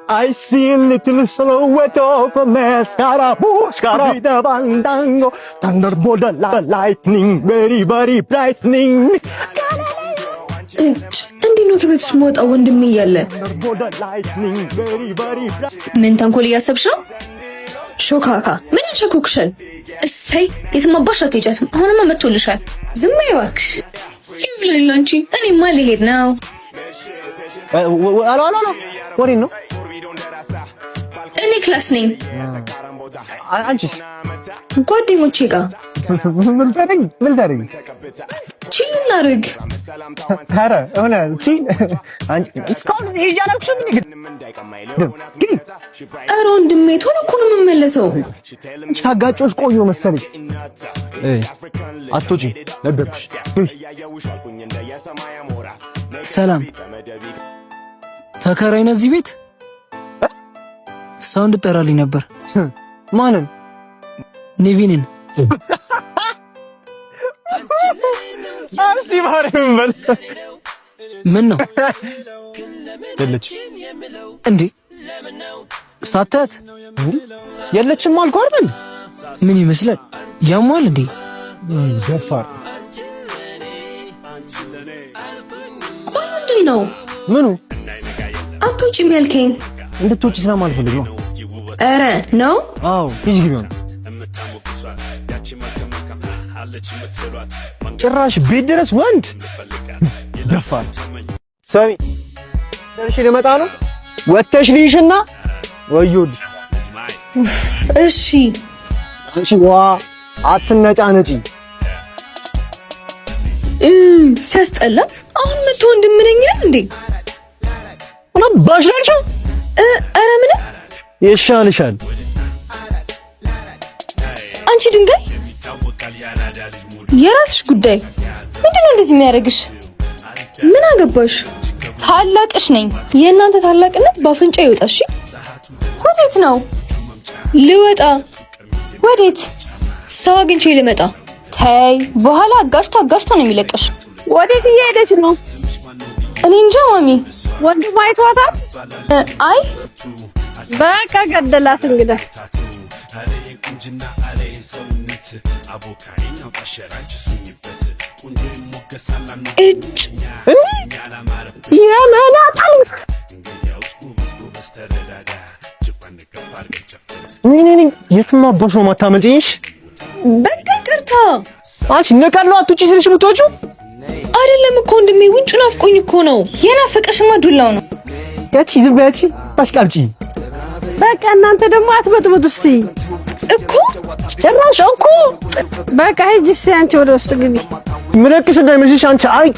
I see a little silhouette of a mascara, mascara, the bandango, thunderbolt, the lightning, very, very brightening. እንዴት ነው ከቤት ስሞጣ ወንድሜ እያለ ምን ተንኮል እያሰብሽ ነው? ሾካካ ምን ያሸኩክሻል? እሰይ የትማባሽ አትሄጃትም። አሁንማ መጥቶልሻል። ዝም በይ እባክሽ። ይብላኝ ላንቺ። እኔማ ልሄድ ነው። አሎ ወሬን ነው። እኔ ክላስ ነኝ። አንቺስ? ጓደኞቼ ጋር ምን ታደርጊ? ቺል እናድርግ። ኧረ ሆነ ቺል እስካሁን ሄጄ አላልኩሽም? ኧረ ወንድሜ ቶሎ እኮ ነው የምመለሰው። ካጋጮሽ ቆዩ መሰለኝ። አትወጪም ነገርኩሽ። ሰላም ተከራይ ነህ እዚህ ቤት? ሰው እንድጠራልኝ ነበር። ማንን? ኔቪንን። እስቲ ማርያም በል። ምን ነው የለች እንዴ? ሳታት የለችም አልኩህ አይደል? ምን ይመስላል? ያሟል እንዴ? ዘፋር። ቆይ ምንድን ነው? ምኑ? አትወጪም ያልከኝ? እንድትወጪ ስለማልፈልግ ነው። ኧረ ነው? አዎ ሂጂ ግቢ። ጭራሽ ቤት ድረስ ወንድ ደፋር። ሰሚ ደርሼ ልመጣ ነው። ወተሽ ልይሽና ወዮልሽ። እሺ አንቺ ዋ አትነጫነጪ። ሲያስጠላ። አሁን መጥቶ ወንድም ነኝ እንዴ? እና ባሽላልሽው። ኧረ ምንም ይሻልሻል። አንቺ ድንጋይ የራስሽ ጉዳይ። ምንድነው እንደዚህ የሚያደርግሽ? ምን አገባሽ? ታላቅሽ ነኝ። የእናንተ ታላቅነት በአፍንጫ ይወጣሽ። ወዴት ነው? ልወጣ። ወዴት? ሰው አግኝቼ ልመጣ። ተይ፣ በኋላ አጋሽቶ ነው የሚለቀሽ። ወዴት እየሄደች ነው? እኔ እንጃ ማሚ። ወንድሟ አይቷታል? አይ በቃ ገደላት እንግዲህ። እጭ የመላጣል ምን የትም አባሽ ነው ማታመጪሽ? በቃ ይቅርታ። አንቺ ነቀለው አትውጪ ስልሽ ብትወጪው አይደለም እኮ ወንድሜ፣ ውጭ ናፍቆኝ እኮ ነው። የናፈቀሽማ ዱላው ነው። ያቺ ዝም በያቺ አሽቃብጪ። በቃ እናንተ ደግሞ አትበጥብጡ እስቲ እኮ ጭራሽ እኮ በቃ ሂጂ እስቲ አንቺ ወደ ውስጥ ግቢ። ምንክሽ እንዳይመስልሽ አንቺ አይጥ።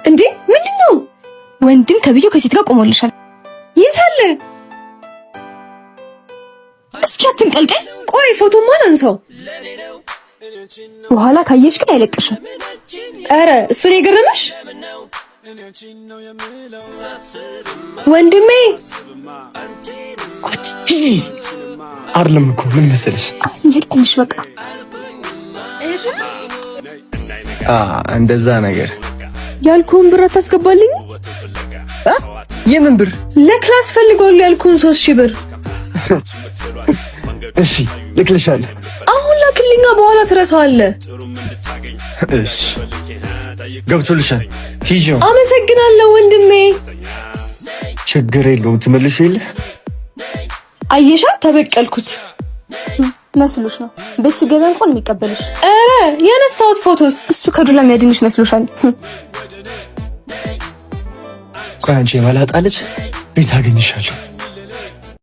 እንዴ ምንድን ነው? ወንድም ተብዬው ከሴት ጋር ቆሞልሻል። የት አለ? እስኪ አትንቀልቀል። ቆይ ፎቶማ አንሳው። በኋላ ካየሽ ግን አይለቅሽም። ኧረ እሱን የገረመሽ ወንድሜ አይደለም እኮ ምን መሰለሽ፣ ይልቅልሽ በቃ እንደዛ ነገር ያልኩህን ብር አታስገባልኝ? የምን ብር? ለክላስ ፈልገዋለሁ ያልኩህን 3000 ብር። እሺ ልክልሻለሁ። አሁን ላክልኛ፣ በኋላ ትረሳዋለህ። እሺ ገብቶልሻል። ሂጂ። አመሰግናለሁ ወንድሜ። ችግር የለውም ትመልሺ የለ። አየሻ ተበቀልኩት መስሎሽ ነው። ቤት ስገባ እንኳን የሚቀበልሽ። ኧረ ያነሳሁት ፎቶስ እሱ ከዱላ የሚያድንሽ መስሎሻል? ቆይ አንቺ የመላጣ ልጅ ቤት አገኝሻለሁ።